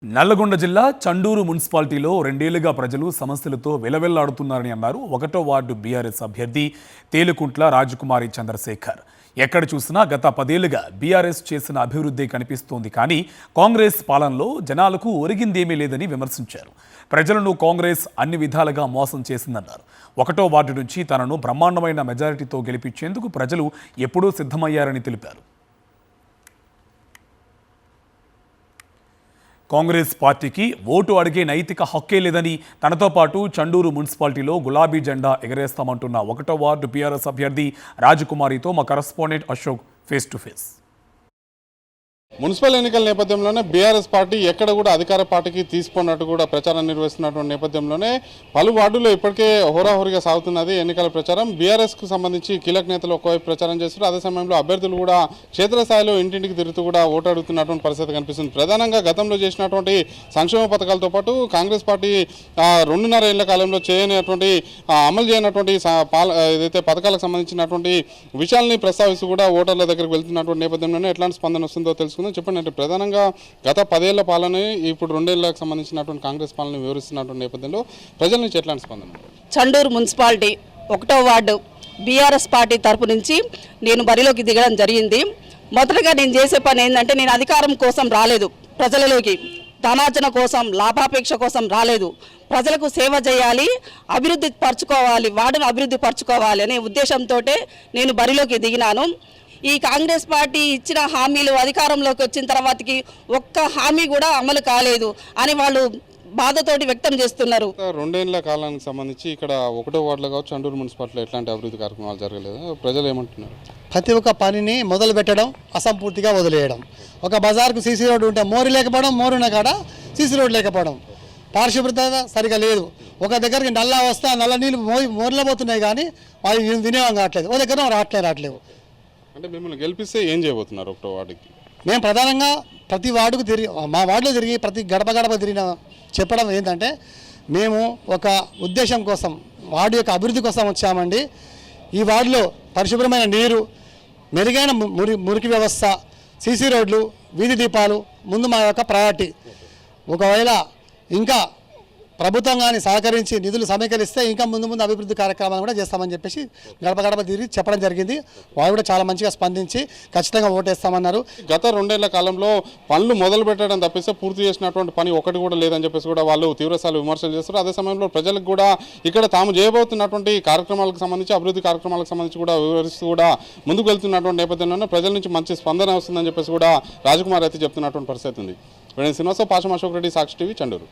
నల్లగొండ జిల్లా చండూరు మున్సిపాలిటీలో రెండేళ్లుగా ప్రజలు సమస్యలతో విలవిల్లాడుతున్నారని అన్నారు 1వ వార్డు బీఆర్ఎస్ అభ్యర్థి తేలుకుంట్ల రాజకుమారి చంద్రశేఖర్. ఎక్కడ చూసినా గత 10 ఏళ్లుగా బీఆర్ఎస్ చేసిన అభివృద్ధి కనిపిస్తోంది, కానీ కాంగ్రెస్ పాలనలో జనాలకు ఒరిగిందేమీ లేదని విమర్శించారు. ప్రజలను కాంగ్రెస్ అన్ని విధాలుగా మోసం చేసిందన్నారు. 1వ వార్డు నుంచి తనను బ్రహ్మాండమైన మెజారిటీతో గెలిపించేందుకు ప్రజలు ఎప్పుడూ సిద్ధమయ్యారని తెలిపారు. కాంగ్రెస్ పార్టీకి ఓటు అడిగే నైతిక హక్కే లేదని, తనతో పాటు చండూరు మున్సిపాలిటీలో గులాబీ జెండా ఎగరేస్తామంటున్న 1వ వార్డు బీఆర్ఎస్ అభ్యర్థి రాజకుమారితో మా correspondent Ashok face to face. Municipal ఎన్నికల నేపథ్యంలోనే బీఆర్ఎస్ పార్టీ ఎక్కడ కూడా అధికార పార్టీకి తీసుకున్నట్టు కూడా ప్రచారం నిర్వహిస్తున్నటువంటి నేపథ్యంలోనే పలు వార్డుల్లో ఇప్పటికే హోరాహోరీగా సాగుతున్నది ఎన్నికల ప్రచారం. బీఆర్ఎస్కు సంబంధించి కీలక నేతలు ఒకవైపు ప్రచారం చేస్తున్నారు, అదే సమయంలో అభ్యర్థులు కూడా క్షేత్రస్థాయిలో ఇంటింటికి తిరుగుతూ కూడా ఓటు అడుగుతున్నటువంటి పరిస్థితి కనిపిస్తుంది. ప్రధానంగా గతంలో చేసినటువంటి సంక్షేమ పథకాలతో పాటు కాంగ్రెస్ పార్టీ 2.5 ఏళ్ల కాలంలో చేయనటువంటి అమలు చేయనటువంటి ఏదైతే పథకాలకు సంబంధించినటువంటి విషయాల్ని ప్రస్తావిస్తూ కూడా ఓటర్ల దగ్గరికి వెళ్తున్నటువంటి నేపథ్యంలోనే ఎట్లాంటి స్పందన వస్తుందో తెలుసుకుందాం. చెప్పండి, అంటే ప్రధానంగా గత 10 ఏళ్ల పాలన, ఇప్పుడు 2 ఏళ్లకు సంబంధించినటువంటి కాంగ్రెస్ పాలన వివరిస్తున్నటువంటి నేపథ్యంలో ప్రజల నుంచి ఎట్లాంటి స్పందన? చండూరు మున్సిపాలిటీ 1వ వార్డు బీఆర్ఎస్ పార్టీ తరపు నుంచి నేను బరిలోకి దిగడం జరిగింది. మొదటగా నేను చేసే పని ఏంటంటే, నేను అధికారం కోసం రాలేదు, ప్రజలలోకి ధనార్జన కోసం, లాభాపేక్ష కోసం రాలేదు. ప్రజలకు సేవ చేయాలి, అభివృద్ధి పరచుకోవాలి, వార్డును అభివృద్ధి పరచుకోవాలి అనే ఉద్దేశంతో నేను బరిలోకి దిగినాను. ఈ కాంగ్రెస్ పార్టీ ఇచ్చిన హామీలు అధికారంలోకి వచ్చిన తర్వాతకి ఒక్క హామీ కూడా అమలు కాలేదు అని వాళ్ళు బాధతోటి వ్యక్తం చేస్తున్నారు. 2 ఏళ్ల కాలానికి సంబంధించి ఇక్కడ 1వ వార్డులో కావచ్చు, చండూరు మున్సిపాలిటీలో ఎట్లాంటి అభివృద్ధి కార్యక్రమాలు జరగలేదు, ప్రజలు ఏమంటున్నారు? ప్రతి ఒక్క పనిని మొదలు పెట్టడం, అసంపూర్తిగా వదిలేయడం. ఒక బజార్కు సీసీ రోడ్డు ఉంటే మోరు లేకపోవడం, మోరున కాడ సీసీ రోడ్డు లేకపోవడం, పారిశుభ్రత సరిగా లేదు. ఒక దగ్గరికి నల్లా వస్తే నల్ల నీళ్ళు మోర్లో పోతున్నాయి, కానీ వాళ్ళు వినియోగం కావట్లేదు, ఒక దగ్గర రావట్లేవు. అంటే మిమ్మల్ని గెలిపిస్తే ఏం చేయబోతున్నారు 1వ వార్డుకి? మేము ప్రధానంగా ప్రతి వార్డుకు తిరిగి, మా వార్డులో తిరిగి ప్రతి గడప తిరిగిన చెప్పడం ఏంటంటే, మేము ఒక ఉద్దేశం కోసం, వార్డు యొక్క అభివృద్ధి కోసం వచ్చామండి. ఈ వార్డులో పరిశుభ్రమైన నీరు, మెరుగైన మురికి వ్యవస్థ, సీసీ రోడ్లు, వీధి దీపాలు ముందు మా యొక్క ప్రయారిటీ. ఒకవేళ ఇంకా ప్రభుత్వం కానీ సహకరించి నిధులు సమీకరిస్తే ఇంకా ముందు అభివృద్ధి కార్యక్రమాలు కూడా చేస్తామని చెప్పేసి గడప తిరిగి చెప్పడం జరిగింది. వాళ్ళు కూడా చాలా మంచిగా స్పందించి ఖచ్చితంగా ఓటేస్తామన్నారు. గత 2 ఏళ్ల కాలంలో పనులు మొదలు పెట్టడం తప్పిస్తే పూర్తి చేసినటువంటి పని ఒకటి కూడా లేదని చెప్పేసి కూడా వాళ్ళు తీవ్రస్థాయిలో విమర్శలు చేస్తారు. అదే సమయంలో ప్రజలకు కూడా ఇక్కడ తాము చేయబోతున్నటువంటి కార్యక్రమాలకు సంబంధించి, అభివృద్ధి కార్యక్రమాలకు సంబంధించి కూడా వివరిస్తూ కూడా ముందుకు వెళ్తున్నటువంటి నేపథ్యంలో ప్రజల నుంచి మంచి స్పందన వస్తుందని చెప్పేసి కూడా రాజకుమార్ అయితే చెప్తున్నటువంటి పరిస్థితి ఉంది. శ్రీనివాసరావు, పాషం, అశోక్ రెడ్డి, సాక్షి టీవీ, చండూరు.